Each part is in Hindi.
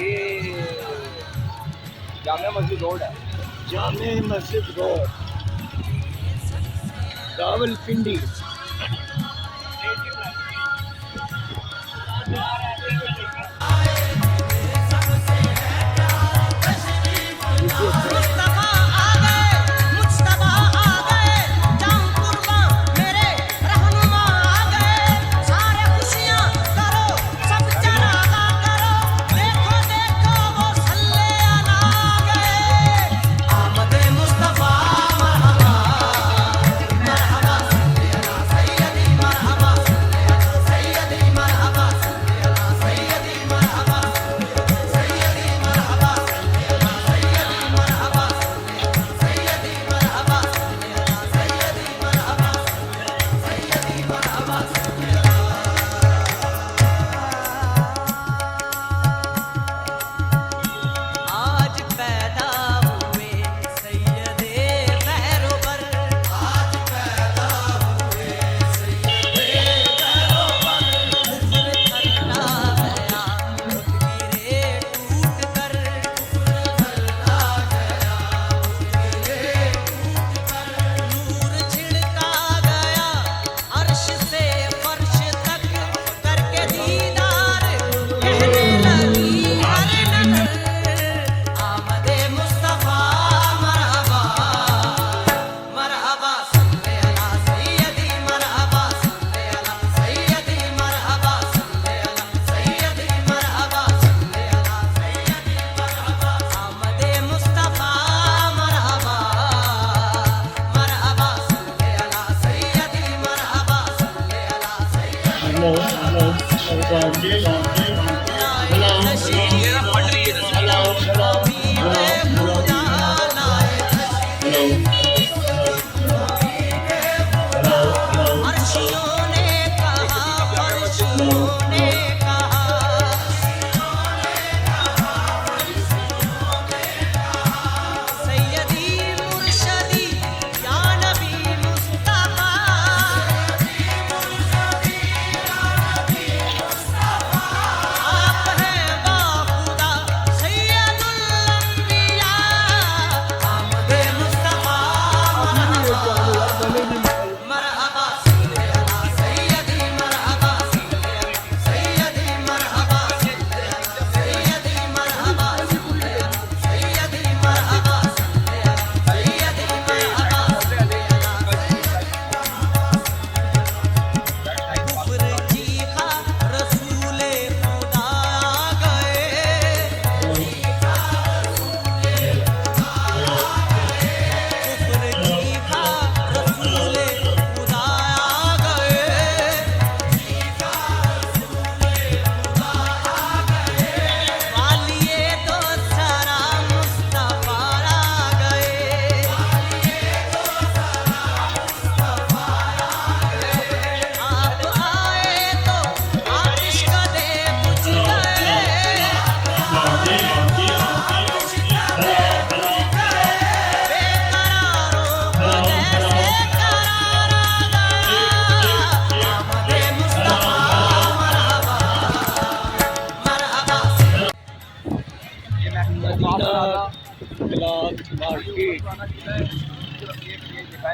ये जामिया मस्जिद रोड है। जामे मस्जिद रोड, रावलपिंडी।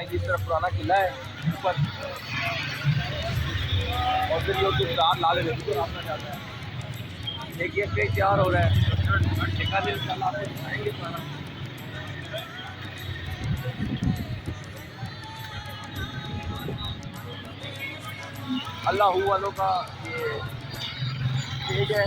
इस तरफ पुराना किला है ऊपर, और फिर ये कुछ रात लाल तो रास्ता जाता है। एक ये पेज तैयार हो रहा है, ठेका भी इंशाल्लाह आपको दिखाएंगे पुराना। अल्लाह वालों का ये पेज है।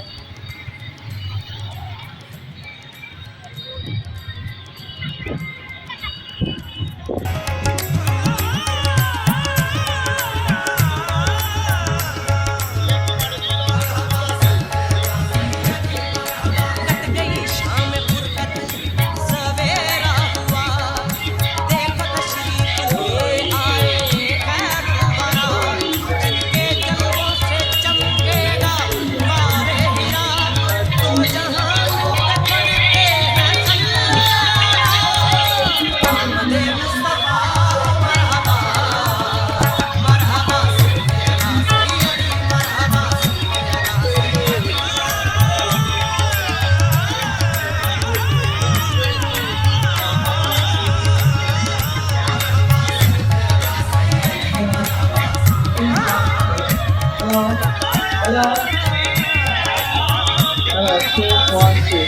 भगवान से।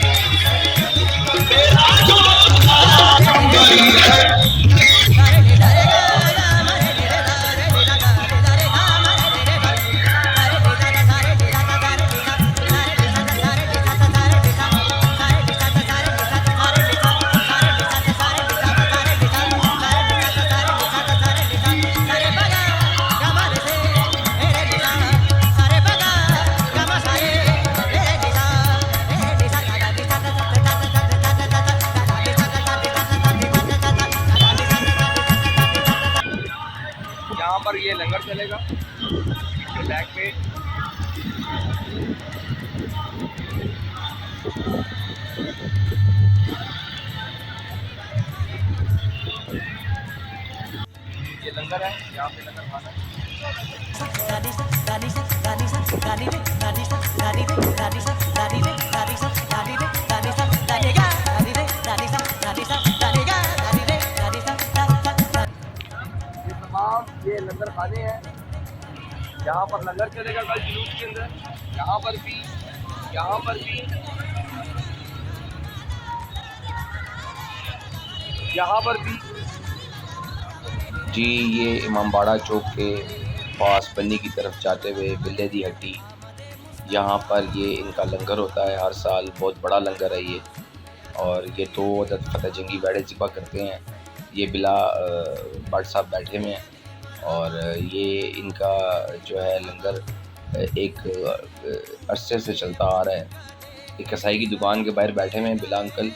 यहाँ पर ये लंगर चलेगा पीछे बैक पे। ये लंगर है, यहाँ पे लंगर खाना है। ये तमाम ये लंगर खाने हैं। यहाँ पर लंगर चलेगा कल जुलूस के अंदर। यहाँ पर भी, यहाँ पर भी, यहाँ पर भी। जी ये इमामबाड़ा चौक के पास बन्नी की तरफ जाते हुए बिल्ले दी हट्टी, यहाँ पर ये इनका लंगर होता है हर साल। बहुत बड़ा लंगर है ये, और ये 2 अदद फतेह जंगी बैड़े ज़िबा करते हैं। ये बिला भट्ट साहब बैठे हुए हैं, और ये इनका जो है लंगर एक अरसे से चलता आ रहा है। एक कसाई की दुकान के बाहर बैठे हुए हैं बिला अंकल।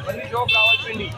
बन्नी चौक रावलपिंडी।